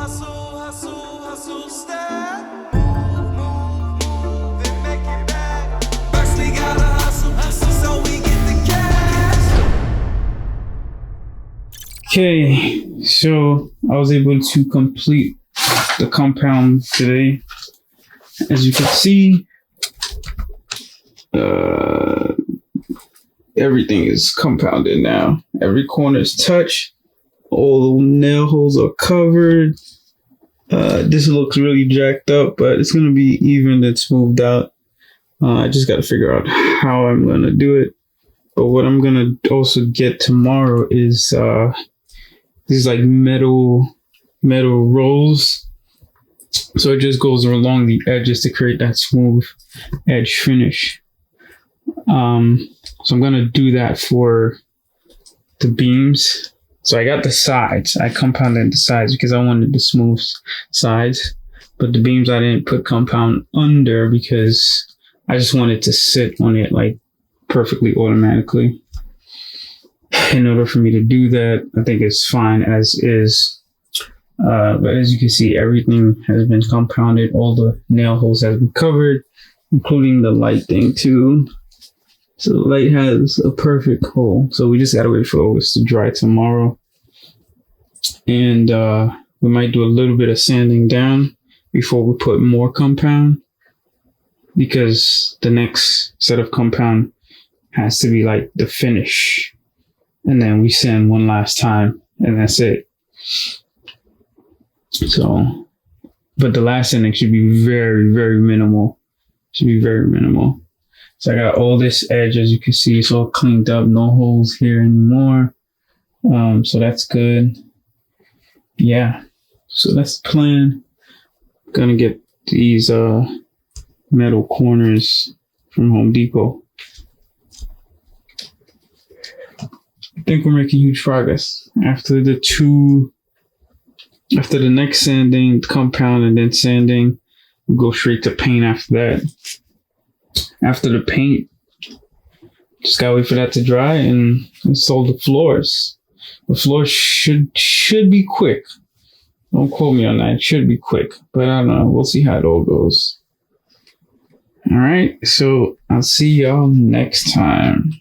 hustle, hustle, hustle, step. Move, and make it back. First we gotta hustle, hustle, so we get the cash. Okay, so I was able to complete the compound today. As you can see, everything is compounded now. Every corner is touched. All the nail holes are covered. This looks really jacked up, but it's gonna be evened and smoothed out. I just gotta figure out how I'm gonna do it. But what I'm gonna also get tomorrow is these like metal rolls. So it just goes along the edges to create that smooth edge finish. So I'm gonna do that for the beams. So I got the sides. I compounded the sides because I wanted the smooth sides. But the beams I didn't put compound under because I just wanted to sit on it like perfectly automatically. In order for me to do that, I think it's fine as is. But as you can see, everything has been compounded. All the nail holes have been covered, including the light thing too. So the light has a perfect hole. So we just gotta wait for this to dry tomorrow. And we might do a little bit of sanding down before we put more compound, because the next set of compound has to be like the finish. And then we sand one last time and that's it. So, but the last sanding should be very, very minimal. Should be very minimal. So I got all this edge, as you can see, it's all cleaned up. No holes here anymore. So that's good. Yeah. So that's the plan. Gonna get these metal corners from Home Depot. I think we're making huge progress. After the next sanding, compound, and then sanding, we'll go straight to paint after that. After the paint, just gotta wait for that to dry and install the floors. The floors should be quick. Don't quote me on that. It should be quick, but I don't know. We'll see how it all goes. All right, so I'll see y'all next time.